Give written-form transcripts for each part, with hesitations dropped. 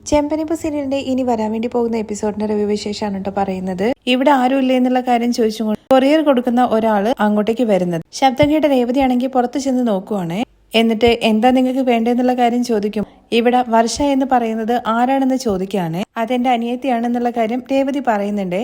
ചെമ്പനിപ്പ് സീരിയലിന്റെ ഇനി വരാൻ വേണ്ടി പോകുന്ന എപ്പിസോഡിന്റെ റിവ്യൂ വിശേഷമാണ് കേട്ടോ പറയുന്നത്. ഇവിടെ ആരും ഇല്ലേ എന്നുള്ള കാര്യം ചോദിച്ചുകൊണ്ട് കൊറിയർ കൊടുക്കുന്ന ഒരാള് അങ്ങോട്ടേക്ക് വരുന്നത്. ശബ്ദം കേട്ട രേവതിയാണെങ്കിൽ പുറത്ത് ചെന്ന് നോക്കുവാണേ. എന്നിട്ട് എന്താ നിങ്ങൾക്ക് വേണ്ടതെന്നുള്ള കാര്യം ചോദിക്കും. ഇവിടെ വർഷ എന്ന് പറയുന്നത് ആരാണെന്ന് ചോദിക്കുകയാണ്. അതെന്റെ അനിയത്തിയാണെന്നുള്ള കാര്യം രേവതി പറയുന്നുണ്ട്.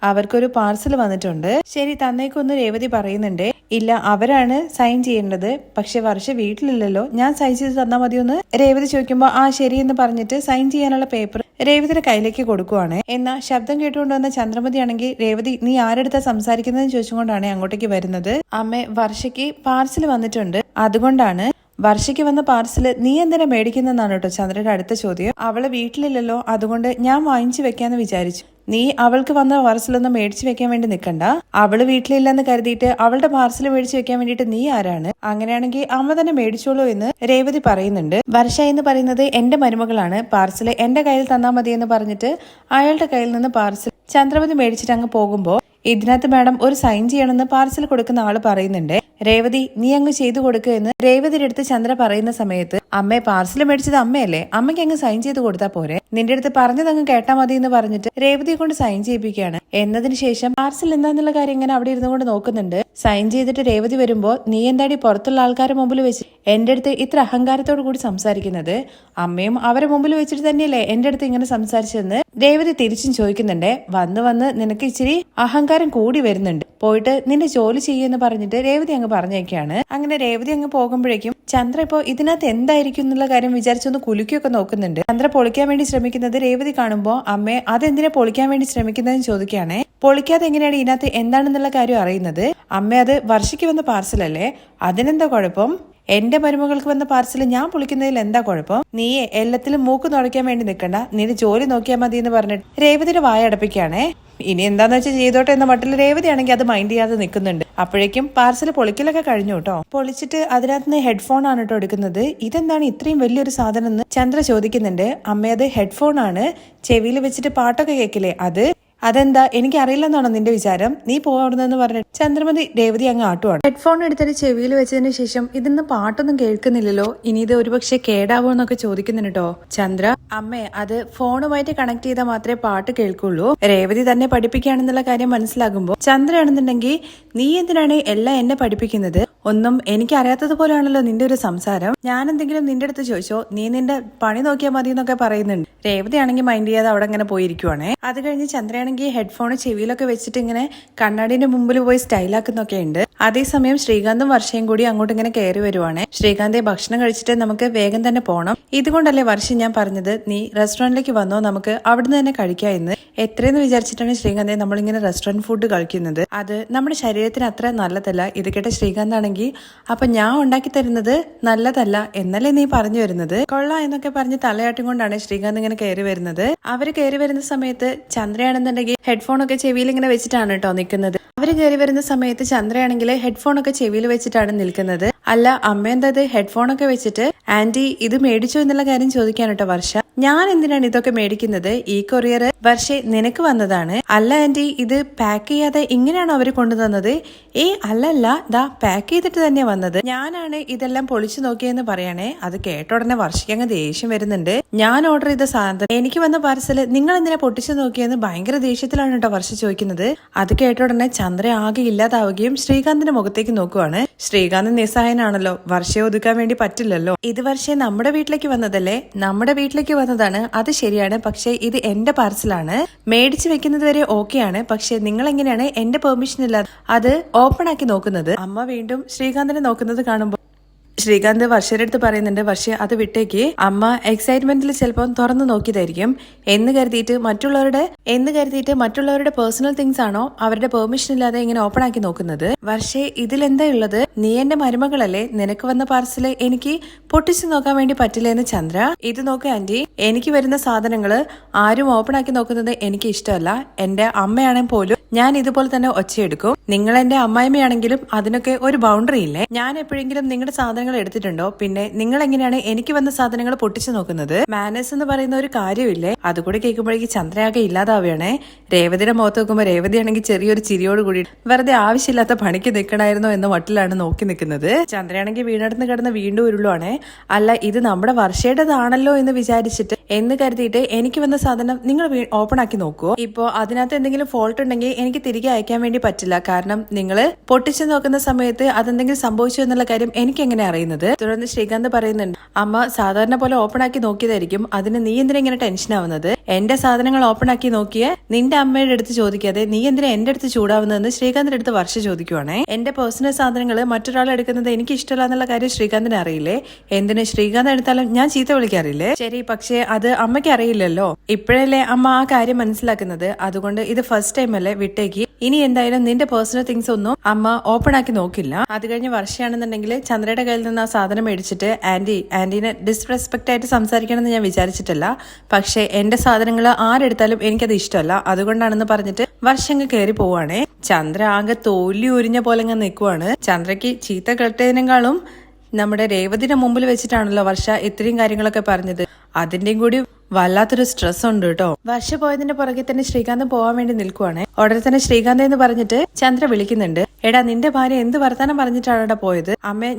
അവർക്കൊരു പാർസൽ വന്നിട്ടുണ്ട്. ശരി തന്നേക്കൊന്ന് രേവതി പറയുന്നുണ്ട്. ഇല്ല അവരാണ് സൈൻ ചെയ്യേണ്ടത്, പക്ഷെ വർഷ വീട്ടിലില്ലല്ലോ, ഞാൻ സൈൻ ചെയ്ത് തന്നാൽ മതിയൊന്ന് രേവതി ചോദിക്കുമ്പോ ആ ശരി എന്ന് പറഞ്ഞിട്ട് സൈൻ ചെയ്യാനുള്ള പേപ്പർ രേവതിയുടെ കയ്യിലേക്ക് കൊടുക്കുവാണ്. എന്നാൽ ശബ്ദം കേട്ടുകൊണ്ടുവന്ന ചന്ദ്രമതി ആണെങ്കിൽ രേവതി നീ ആരെടുത്താ സംസാരിക്കുന്നതെന്ന് ചോദിച്ചുകൊണ്ടാണ് അങ്ങോട്ടേക്ക് വരുന്നത്. അമ്മ വർഷയ്ക്ക് പാർസൽ വന്നിട്ടുണ്ട്, അതുകൊണ്ടാണ്. വർഷയ്ക്ക് വന്ന പാർസല് നീ എന്തിനാ മേടിക്കുന്നതെന്നാണ് കേട്ടോ ചന്ദ്രയുടെ അടുത്ത ചോദ്യം. അവള് വീട്ടിലില്ലല്ലോ, അതുകൊണ്ട് ഞാൻ വാങ്ങിച്ചു വെക്കാന്ന് വിചാരിച്ചു. നീ അവൾക്ക് വന്ന പാർസലൊന്നും മേടിച്ചു വെക്കാൻ വേണ്ടി നിൽക്കണ്ട. അവള് വീട്ടിലില്ലെന്ന് കരുതിയിട്ട് അവളുടെ പാർസൽ മേടിച്ചു വെക്കാൻ വേണ്ടിയിട്ട് നീ ആരാണ്? അങ്ങനെയാണെങ്കിൽ അമ്മ തന്നെ മേടിച്ചോളൂ എന്ന് രേവതി പറയുന്നുണ്ട്. വർഷ എന്ന് പറയുന്നത് എന്റെ മരുമകളാണ്, പാർസൽ എന്റെ കയ്യിൽ തന്നാൽ മതി എന്ന് പറഞ്ഞിട്ട് അയാളുടെ കയ്യിൽ നിന്ന് പാർസൽ ചന്ദ്രമതി മേടിച്ചിട്ട് അങ്ങ് പോകുമ്പോ ഇതിനകത്ത് മാഡം ഒരു സൈൻ ചെയ്യണമെന്ന് പാർസൽ കൊടുക്കുന്ന ആള് പറയുന്നുണ്ട്. രേവതി നീ അങ്ങ് ചെയ്തു കൊടുക്കുക എന്ന് രേവതിയുടെ അടുത്ത് ചന്ദ്ര പറയുന്ന സമയത്ത് അമ്മയെ പാർസൽ മേടിച്ചത് അമ്മയല്ലേ, അമ്മയ്ക്ക് അങ്ങ് സൈൻ ചെയ്ത് കൊടുത്താൽ പോരെ, നിന്റെ അടുത്ത് പറഞ്ഞതങ്ങ് കേട്ടാ മതി എന്ന് പറഞ്ഞിട്ട് രേവതിയെ കൊണ്ട് സൈൻ ചെയ്യിപ്പിക്കുകയാണ്. എന്നതിന് ശേഷം പാർസൽ എന്താന്നുള്ള കാര്യം ഇങ്ങനെ അവിടെ ഇരുന്നു കൊണ്ട് നോക്കുന്നുണ്ട്. സൈൻ ചെയ്തിട്ട് രേവതി വരുമ്പോ നീ എന്താടി പുറത്തുള്ള ആൾക്കാരുടെ മുമ്പിൽ വെച്ച് എന്റെ അടുത്ത് ഇത്ര അഹങ്കാരത്തോടു കൂടി സംസാരിക്കുന്നത്? അമ്മയും അവരെ മുമ്പിൽ വെച്ചിട്ട് തന്നെയല്ലേ എന്റെ അടുത്ത് ഇങ്ങനെ സംസാരിച്ചതെന്ന് രേവതി തിരിച്ചും ചോദിക്കുന്നുണ്ട്. വന്ന് വന്ന് നിനക്ക് ഇച്ചിരി അഹങ്കാരം കൂടി വരുന്നുണ്ട്, പോയിട്ട് നിന്റെ ജോലി ചെയ്യുമെന്ന് പറഞ്ഞിട്ട് രേവതി അങ്ങ് പറഞ്ഞേക്കാണ്. അങ്ങനെ രേവതി അങ്ങ് പോകുമ്പോഴേക്കും ചന്ദ്ര ഇപ്പോ ഇതിനകത്ത് എന്തായിരിക്കും എന്നുള്ള കാര്യം വിചാരിച്ചൊന്ന് കുലുക്കിയൊക്കെ നോക്കുന്നുണ്ട്. ചന്ദ്ര പൊളിക്കാൻ വേണ്ടി ശ്രമിക്കുന്നത് രേവതി കാണുമ്പോ അമ്മേ അതെന്തിനാ പൊളിക്കാൻ വേണ്ടി ശ്രമിക്കുന്നതെന്ന് ചോദിക്കുകയാണെ. പൊളിക്കാതെ എങ്ങനെയാണ് ഇതിനകത്ത് എന്താണെന്നുള്ള കാര്യം അറിയുന്നത്? അമ്മ അത് വർഷയ്ക്ക് വന്ന പാർസലല്ലേ, അതിനെന്താ കുഴപ്പം? എന്റെ മരുമകൾക്ക് വന്ന പാർസൽ ഞാൻ പൊളിക്കുന്നതിൽ എന്താ കുഴപ്പം? നീയെ എല്ലാത്തിലും മൂക്ക് തുടയ്ക്കാൻ വേണ്ടി നിൽക്കണ്ട, നിന്റെ ജോലി നോക്കിയാൽ മതി എന്ന് പറഞ്ഞിട്ട് രേവതിയുടെ വായ അടപ്പിക്കുകയാണേ. ഇനി എന്താന്ന് വെച്ചാൽ ചെയ്തോട്ടെ എന്ന മട്ടിൽ രേവതി ആണെങ്കിൽ അത് മൈൻഡ് ചെയ്യാതെ നിൽക്കുന്നുണ്ട്. അപ്പോഴേക്കും പാർസൽ പൊളിക്കലൊക്കെ കഴിഞ്ഞു കേട്ടോ. പൊളിച്ചിട്ട് അതിനകത്ത് ഹെഡ്ഫോൺ ആണ് കേട്ടോ എടുക്കുന്നത്. ഇതെന്താണ് ഇത്രയും വലിയൊരു സാധനം എന്ന് ചന്ദ്ര ചോദിക്കുന്നുണ്ട്. അമ്മയത് ഹെഡ്ഫോൺ ആണ്, ചെവിയിൽ വെച്ചിട്ട് പാട്ടൊക്കെ കേൾക്കില്ലേ അത്. അതെന്താ എനിക്ക് അറിയില്ലെന്നാണോ നിന്റെ വിചാരം? നീ പോവാടുന്നെന്ന് പറഞ്ഞിട്ട് ചന്ദ്രമതി രേവതി അങ്ങ് ആട്ടുവാണ്. ഹെഡ്ഫോൺ എടുത്തിട്ട് ചെവിയിൽ വെച്ചതിന് ശേഷം ഇതിന്ന് പാട്ടൊന്നും കേൾക്കുന്നില്ലല്ലോ, ഇനി ഇത് ഒരുപക്ഷെ കേടാവോ എന്നൊക്കെ ചോദിക്കുന്നുണ്ട് കേട്ടോ ചന്ദ്ര. അമ്മേ അത് ഫോണുമായിട്ട് കണക്ട് ചെയ്താൽ മാത്രമേ പാട്ട് കേൾക്കുള്ളൂ, രേവതി തന്നെ പഠിപ്പിക്കുകയാണെന്നുള്ള കാര്യം മനസ്സിലാകുമ്പോ ചന്ദ്രയാണെന്നുണ്ടെങ്കിൽ നീ എന്തിനാണ് എല്ലാം എന്നെ പഠിപ്പിക്കുന്നത്? ഒന്നും എനിക്ക് അറിയാത്തതുപോലെയാണല്ലോ നിന്റെ ഒരു സംസാരം. ഞാൻ എന്തെങ്കിലും നിന്റെ അടുത്ത് ചോദിച്ചോ, നീ നിന്റെ പണി നോക്കിയാൽ മതി എന്നൊക്കെ പറയുന്നുണ്ട്. രേവതി ആണെങ്കിൽ മൈൻഡ് ചെയ്യാതെ അവിടെ ഇങ്ങനെ പോയിരിക്കുവാണേ. അത് കഴിഞ്ഞ് ചന്ദ്രയാണെങ്കിൽ ഹെഡ്ഫോൺ ചെവിയിലൊക്കെ വെച്ചിട്ട് ഇങ്ങനെ കണ്ണാടിന്റെ മുമ്പിൽ പോയി സ്റ്റൈലാക്കുന്നൊക്കെ ഉണ്ട്. അതേസമയം ശ്രീകാന്തും വർഷയും കൂടി അങ്ങോട്ട് ഇങ്ങനെ കയറി വരുവാണ്. ശ്രീകാന്തെ ഭക്ഷണം കഴിച്ചിട്ട് നമുക്ക് വേഗം തന്നെ പോകണം, ഇതുകൊണ്ടല്ലേ വർഷം ഞാൻ പറഞ്ഞത് നീ റെസ്റ്റോറന്റിലേക്ക് വന്നോ, നമുക്ക് അവിടുന്ന് തന്നെ കഴിക്കാം എന്ന്. എത്രയെന്ന് വിചാരിച്ചിട്ടാണ് ശ്രീകാന്തെ നമ്മളിങ്ങനെ റെസ്റ്റോറന്റ് ഫുഡ് കഴിക്കുന്നത്? അത് നമ്മുടെ ശരീരത്തിന് അത്ര നല്ലതല്ല. ഇത് കേട്ട ശ്രീകാന്ത് ആണെങ്കിൽ അപ്പൊ ഞാൻ ഉണ്ടാക്കി തരുന്നത് നല്ലതല്ല എന്നല്ലേ നീ പറഞ്ഞു വരുന്നത്? കൊള്ളാം എന്നൊക്കെ പറഞ്ഞ് തലയാട്ടും കൊണ്ടാണ് ശ്രീകാന്ത് ഇങ്ങനെ കയറി വരുന്നത്. അവര് കയറി വരുന്ന സമയത്ത് ചന്ദ്രയാണെന്നുണ്ടെങ്കിൽ ഹെഡ്ഫോൺ ഒക്കെ ചെവിയിൽ ഇങ്ങനെ വെച്ചിട്ടാണ് കേട്ടോ നിൽക്കുന്നത്. അവര് കയറി വരുന്ന സമയത്ത് ചന്ദ്രയാണെങ്കിൽ ഹെഡ്ഫോൺ ഒക്കെ ചെവിയിൽ വെച്ചിട്ടാണ് നിൽക്കുന്നത്. അല്ല അമ്മ എന്താ ഹെഡ്ഫോൺ ഒക്കെ വെച്ചിട്ട് ആന്റി ഇത് മേടിച്ചോ എന്നുള്ള കാര്യം ചോദിക്കാൻ കേട്ടോ വർഷ. ഞാൻ എന്തിനാണ് ഇതൊക്കെ മേടിക്കുന്നത്? ഈ കൊറിയർ വർഷ നിനക്ക് വന്നതാണ്. അല്ല ആന്റി ഇത് പാക്ക് ചെയ്യാതെ ഇങ്ങനെയാണോ അവര് കൊണ്ടുതന്നത്? അല്ലല്ല ദാ പാക്ക് ചെയ്തിട്ട് തന്നെയാ വന്നത്, ഞാനാണ് ഇതെല്ലാം പൊളിച്ചു നോക്കിയെന്ന് പറയണേ. അത് കേട്ട ഉടനെ വർഷയ്ക്ക് അങ്ങ് ദേഷ്യം വരുന്നുണ്ട്. ഞാൻ ഓർഡർ ചെയ്ത സാധനം എനിക്ക് വന്ന പാർസല് നിങ്ങൾ എന്തിനാ പൊട്ടിച്ചു നോക്കിയെന്ന് ഭയങ്കര ദേഷ്യത്തിലാണ് കേട്ടോ വർഷ ചോദിക്കുന്നത്. അത് കേട്ട ഉടനെ ചന്ദ്ര ആകെ ഇല്ലാതാവുകയും ശ്രീകാന്തിന്റെ മുഖത്തേക്ക് നോക്കുവാണ്. ശ്രീകാന്ത് നിസ്സഹായനാണല്ലോ, വർഷയെ ഒതുക്കാൻ വേണ്ടി പറ്റില്ലല്ലോ. ഇത് വർഷയെ നമ്മുടെ വീട്ടിലേക്ക് വന്നതല്ലേ? നമ്മുടെ വീട്ടിലേക്ക് വന്നതാണ്, അത് ശരിയാണ്. പക്ഷെ ഇത് എന്റെ പാർസലാണ്, മേടിച്ചു വെക്കുന്നത് വരെ ഓക്കെയാണ്. പക്ഷെ നിങ്ങൾ എങ്ങനെയാണ് എന്റെ പെർമിഷൻ ഇല്ലാതെ അത് ഓപ്പൺ ആക്കി നോക്കുന്നത്? അമ്മ വീണ്ടും ശ്രീകാന്തിനെ നോക്കുന്നത് കാണുമ്പോൾ ശ്രീകാന്ത് വർഷയുടെ അടുത്ത് പറയുന്നുണ്ട്, വർഷ അത് വിട്ടേക്ക്, അമ്മ എക്സൈറ്റ്മെന്റിൽ ചിലപ്പോൾ തുറന്നു നോക്കിയതായിരിക്കും എന്ന് കരുതിയിട്ട് മറ്റുള്ളവരുടെ പേഴ്സണൽ തിങ്സ് ആണോ അവരുടെ പെർമിഷൻ ഇല്ലാതെ ഇങ്ങനെ ഓപ്പൺ ആക്കി നോക്കുന്നത്? വർഷേ ഇതിലെന്താ ഉള്ളത്? നീ എന്റെ മരുമകളല്ലേ, നിനക്ക് വന്ന പാർസല് എനിക്ക് പൊട്ടിച്ചു നോക്കാൻ വേണ്ടി പറ്റില്ല എന്ന് ചന്ദ്ര. ഇത് നോക്ക് ആന്റി, എനിക്ക് വരുന്ന സാധനങ്ങള് ആരും ഓപ്പൺ ആക്കി നോക്കുന്നത് എനിക്ക് ഇഷ്ടമല്ല. എന്റെ അമ്മയാണെങ്കിൽ പോലും ഞാൻ ഇതുപോലെ തന്നെ ഒച്ചയെടുക്കും. നിങ്ങൾ എന്റെ അമ്മായിമ്മയാണെങ്കിലും അതിനൊക്കെ ഒരു ബൗണ്ടറി ഇല്ലേ? ഞാൻ എപ്പോഴെങ്കിലും നിങ്ങളുടെ സാധനങ്ങൾ എടുത്തിട്ടുണ്ടോ? പിന്നെ നിങ്ങൾ എങ്ങനെയാണ് എനിക്ക് വന്ന സാധനങ്ങൾ പൊട്ടിച്ചു നോക്കുന്നത്? മാനേഴ്സ് എന്ന് പറയുന്ന ഒരു കാര്യമില്ലേ? അതുകൂടി കേൾക്കുമ്പോഴേക്ക് ചന്ദ്രയാകെ ഇല്ലാതാവുകയാണേ. രേവതിയുടെ മുഖത്ത് നോക്കുമ്പോൾ രേവതിയാണെങ്കിൽ ചെറിയൊരു ചിരിയോട് കൂടി വെറുതെ ആവശ്യമില്ലാത്ത പണിക്ക് നിൽക്കണമായിരുന്നോ എന്ന മട്ടിലാണ് നോക്കി നിൽക്കുന്നത്. ചന്ദ്രയാണെങ്കിൽ വീണടുത്ത് കിടന്ന് വീണ്ടും ഉരുളുവാണേ. അല്ല ഇത് നമ്മുടെ വർഷയുടേതാണല്ലോ എന്ന് വിചാരിച്ചിട്ട് എന്ന് കരുതിയിട്ട് എനിക്ക് വന്ന സാധനം നിങ്ങൾ ഓപ്പൺ ആക്കി നോക്കുവോ? ഇപ്പോ അതിനകത്ത് എന്തെങ്കിലും ഫോൾട്ട് ഉണ്ടെങ്കിൽ എനിക്ക് തിരികെ അയക്കാൻ വേണ്ടി പറ്റില്ല. കാരണം നിങ്ങൾ പൊട്ടിച്ചു നോക്കുന്ന സമയത്ത് അതെന്തെങ്കിലും സംഭവിച്ചു എന്നുള്ള കാര്യം എനിക്ക് എങ്ങനെ അറിയുന്നത്? തുടർന്ന് ശ്രീകാന്ത് പറയുന്നുണ്ട്, അമ്മ സാധാരണ പോലെ ഓപ്പൺ ആക്കി നോക്കിയതായിരിക്കും, അതിന് നീ എന്തിനാ ഇങ്ങനെ ടെൻഷൻ ആവുന്നത്? എന്റെ സാധനങ്ങൾ ഓപ്പൺ ആക്കി നോക്കിയ നിന്റെ അമ്മയുടെ അടുത്ത് ചോദിക്കാതെ നീ എന്തിനാ എന്റെ അടുത്ത് ചൂടാവുന്നതെന്ന് ശ്രീകാന്തിന്റെ അടുത്ത് വർഷ ചോദിക്കുവാണേ. എന്റെ പേഴ്സണൽ സാധനങ്ങൾ മറ്റൊരാൾ എടുക്കുന്നത് എനിക്ക് ഇഷ്ടമല്ല എന്നുള്ള കാര്യം ശ്രീകാന്തിന് അറിയില്ലേ? എന്തിന് ശ്രീകാന്ത് എടുത്താലും ഞാൻ ചീത്ത വിളിക്കാറില്ലേ? ശരി, പക്ഷേ അത് അമ്മയ്ക്ക് അറിയില്ലല്ലോ. ഇപ്പോഴല്ലേ അമ്മ ആ കാര്യം മനസ്സിലാക്കുന്നത്. അതുകൊണ്ട് ഇത് ഫസ്റ്റ് ടൈം അല്ലേ, വിട്ടേക്ക്. ഇനി എന്തായാലും നിന്റെ പേഴ്സണൽ തിങ്സ് ഒന്നും അമ്മ ഓപ്പൺ ആക്കി നോക്കില്ല. അത് കഴിഞ്ഞ് വർഷയാണെന്നുണ്ടെങ്കിൽ ചന്ദ്രയുടെ കയ്യിൽ നിന്ന് ആ സാധനം മേടിച്ചിട്ട് ആന്റീനെ ഡിസ്റെസ്പെക്ട് ആയിട്ട് സംസാരിക്കണമെന്ന് ഞാൻ വിചാരിച്ചിട്ടില്ല, പക്ഷെ എന്റെ സാധനങ്ങൾ ആരെടുത്താലും എനിക്കത് ഇഷ്ടമല്ല, അതുകൊണ്ടാണെന്ന് പറഞ്ഞിട്ട് വർഷങ്ങ് കയറി പോവാണേ. ചന്ദ്ര ആകെ തോല്ലി ഉരിഞ്ഞ പോലെ അങ്ങ് നിൽക്കുവാണ്. ചന്ദ്രയ്ക്ക് ചീത്ത കേട്ടതിനേക്കാളും നമ്മുടെ രേവതിയുടെ മുമ്പിൽ വെച്ചിട്ടാണല്ലോ വർഷ ഇത്രയും കാര്യങ്ങളൊക്കെ പറഞ്ഞത്. അതിന്റെയും കൂടി വല്ലാത്തൊരു സ്ട്രെസ് ഉണ്ട് കേട്ടോ. വർഷ പോയതിന്റെ പുറകെ തന്നെ ശ്രീകാന്ത് പോവാൻ വേണ്ടി നിൽക്കുവാണ്. ഉടനെ തന്നെ ശ്രീകാന്ത് എന്ന് പറഞ്ഞിട്ട് ചന്ദ്ര വിളിക്കുന്നുണ്ട്. എടാ, നിന്റെ ഭാര്യ എന്ത് വർത്താനം പറഞ്ഞിട്ടാണ് പോയത്?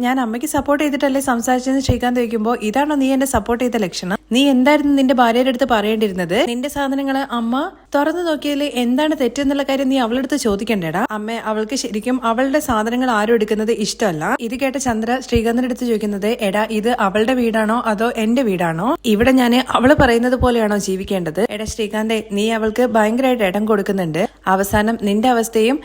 ഞാൻ അമ്മയ്ക്ക് സപ്പോർട്ട് ചെയ്തിട്ടല്ലേ സംസാരിച്ചെന്ന് ശ്രീകാന്ത് ചോദിക്കുമ്പോ, ഇതാണോ നീ എന്നെ സപ്പോർട്ട് ചെയ്ത ലക്ഷണം? നീ എന്തായിരുന്നു നിന്റെ ഭാര്യയുടെ അടുത്ത് പറയേണ്ടിരുന്നത്? നിന്റെ സാധനങ്ങള് അമ്മ തുറന്നു നോക്കിയതിൽ എന്താണ് തെറ്റെന്നുള്ള കാര്യം നീ അവളുടെ അടുത്ത് ചോദിക്കണ്ടേടാ. അമ്മ, അവൾക്ക് ശരിക്കും അവളുടെ സാധനങ്ങൾ ആരും എടുക്കുന്നത് ഇഷ്ടമല്ല. ഇത് കേട്ട ചന്ദ്ര ശ്രീകാന്തിന്റെ അടുത്ത് ചോദിക്കുന്നത്, എടാ, ഇത് അവളുടെ വീടാണോ അതോ എന്റെ വീടാണോ? ഇവിടെ ഞാൻ അവള് പറയുന്നത് പോലെയാണോ ജീവിക്കേണ്ടത്? എടാ ശ്രീകാന്തെ, നീ അവൾക്ക് ഭയങ്കരമായിട്ട് ഇടം കൊടുക്കുന്നുണ്ട്. അവസാനം നിന്റെ അവസ്ഥയും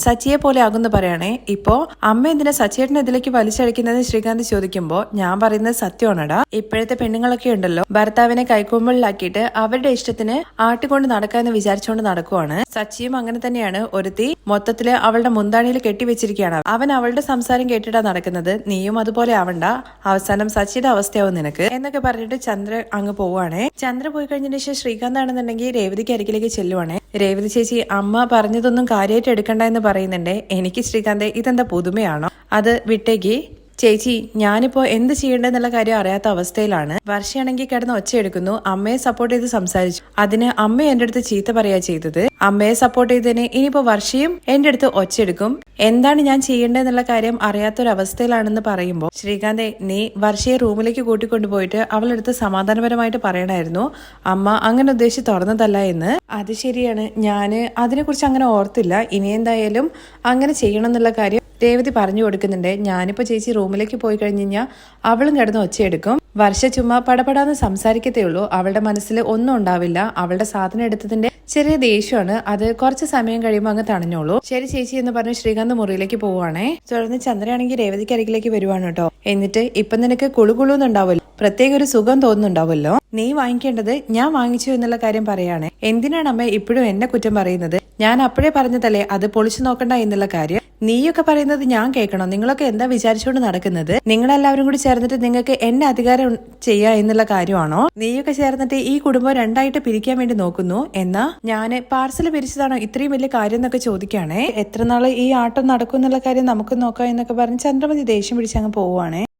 സച്ചിയെ പോലെ ആകുന്നു പറയണേ. ഇപ്പോ അമ്മ എന്തിനാ സച്ചിയേട്ടനെ ഇതിലേക്ക് വലിച്ചഴിക്കുന്നത് ശ്രീകാന്ത് ചോദിക്കുമ്പോ, ഞാൻ പറയുന്നത് സത്യമാണടാ. ഇപ്പോഴത്തെ പെണ്ണുങ്ങളൊക്കെ ഉണ്ടല്ലോ, ഭർത്താവിനെ കൈക്കൊമ്പിളിലാക്കിയിട്ട് അവരുടെ ഇഷ്ടത്തിന് ആട്ടിക്കൊണ്ട് നടക്കാന്ന് വിചാരിച്ചുകൊണ്ട് നടക്കുവാണ്. സച്ചിയും അങ്ങനെ തന്നെയാണ്. ഒരുത്തി മൊത്തത്തില് അവളുടെ മുന്താണിയിൽ കെട്ടിവെച്ചിരിക്കുകയാണ്. അവൻ അവളുടെ സംസാരം കേട്ടിട്ടാ നടക്കുന്നത്. നീയും അതുപോലെ ആവണ്ട, അവസാനം സച്ചിയുടെ അവസ്ഥയാവും നിനക്ക് എന്നൊക്കെ പറഞ്ഞിട്ട് ചന്ദ്ര അങ്ങ് പോവാണേ. ചന്ദ്ര പോയി കഴിഞ്ഞതിന് ശേഷം ശ്രീകാന്ത് ആണെന്നുണ്ടെങ്കിൽ രേവതിക്ക് അരികിലേക്ക് ചെല്ലുവാണേ. രേവതി ചേച്ചി, അമ്മ പറഞ്ഞതൊന്നും കാര്യമായിട്ട് എടുക്കണ്ട എന്ന് പറയുന്നുണ്ട്. എനിക്ക് ശ്രീകാന്ത് ഇതെന്താ പുതുമയാണോ? അത് വിട്ടേക്ക് ചേച്ചി, ഞാനിപ്പോ എന്ത് ചെയ്യേണ്ടെന്നുള്ള കാര്യം അറിയാത്ത അവസ്ഥയിലാണ്. വർഷയാണെങ്കിൽ കിടന്ന് ഒച്ചയെടുക്കുന്നു. അമ്മയെ സപ്പോർട്ട് ചെയ്ത് സംസാരിച്ചു, അതിന് അമ്മ എന്റെ അടുത്ത് ചീത്ത പറയാ ചെയ്തത്. അമ്മയെ സപ്പോർട്ട് ചെയ്തതിന് ഇനിയിപ്പോ വർഷയും എന്റെ അടുത്ത് ഒച്ചയെടുക്കും. എന്താണ് ഞാൻ ചെയ്യേണ്ടതെന്നുള്ള കാര്യം അറിയാത്തൊരവസ്ഥയിലാണെന്ന് പറയുമ്പോൾ, ശ്രീകാന്തെ, നീ വർഷയെ റൂമിലേക്ക് കൂട്ടിക്കൊണ്ടുപോയിട്ട് അവളെടുത്ത് സമാധാനപരമായിട്ട് പറയണമായിരുന്നു, അമ്മ അങ്ങനെ ഉദ്ദേശിച്ച് തുറന്നതല്ല എന്ന്. അത് ശരിയാണ്, ഞാന് അതിനെക്കുറിച്ച് അങ്ങനെ ഓർത്തില്ല. ഇനി എന്തായാലും അങ്ങനെ ചെയ്യണം എന്നുള്ള കാര്യം രേവതി പറഞ്ഞു കൊടുക്കുന്നുണ്ട്. ഞാനിപ്പോ ചേച്ചി റൂമിലേക്ക് പോയി കഴിഞ്ഞ് കഴിഞ്ഞാൽ അവളും കിടന്ന് ഒച്ചയെടുക്കും. വർഷ ചുമ്മാ പടപടാന്ന് സംസാരിക്കത്തേ ഉള്ളൂ. അവളുടെ മനസ്സിൽ ഒന്നും ഉണ്ടാവില്ല. അവളുടെ സാധനം എടുത്തതിന്റെ ചെറിയ ദേഷ്യമാണ്. അത് കുറച്ച് സമയം കഴിയുമ്പോൾ അങ്ങ് തണഞ്ഞോളൂ. ശരി ചേച്ചി എന്ന് പറഞ്ഞ് ശ്രീകാന്ത് മുറിയിലേക്ക് പോവുകയാണേ. തുടർന്ന് ചന്ദ്രയാണെങ്കിൽ രേവതിക്ക് അരികിലേക്ക് വരുവാണ് കേട്ടോ. എന്നിട്ട് ഇപ്പൊ നിനക്ക് കുളുകുളൂന്നുണ്ടാവുമല്ലോ, പ്രത്യേക ഒരു സുഖം തോന്നുന്നുണ്ടാവുമല്ലോ. നീ വാങ്ങിക്കേണ്ടത് ഞാൻ വാങ്ങിച്ചു എന്നുള്ള കാര്യം പറയാണ്. എന്തിനാണ് അമ്മ ഇപ്പോഴും എന്നെ കുറ്റം പറയുന്നത്? ഞാൻ അപ്പോഴേ പറഞ്ഞതല്ലേ അത് പൊളിച്ചു നോക്കണ്ട എന്നുള്ള കാര്യം. നീയൊക്കെ പറയുന്നത് ഞാൻ കേൾക്കണോ? നിങ്ങളൊക്കെ എന്താ വിചാരിച്ചുകൊണ്ട് നടക്കുന്നത്? നിങ്ങളെല്ലാവരും കൂടി ചേർന്നിട്ട് നിങ്ങൾക്ക് എന്നെ അധികാരം ചെയ്യാ എന്നുള്ള കാര്യമാണോ? നീയൊക്കെ ചേർന്നിട്ട് ഈ കുടുംബം രണ്ടായിട്ട് പിരിക്കാൻ വേണ്ടി നോക്കുന്നു. എന്നാ ഞാന് പാർസൽ പിരിച്ചതാണോ ഇത്രയും വലിയ കാര്യം എന്നൊക്കെ ചോദിക്കുകയാണേ. എത്ര നാള് ഈ ആട്ടം നടക്കും എന്നുള്ള കാര്യം നമുക്ക് നോക്കാം എന്നൊക്കെ പറഞ്ഞ് ചന്ദ്രമതി ദേഷ്യം പിടിച്ചങ്ങ് പോവുകയാണേ.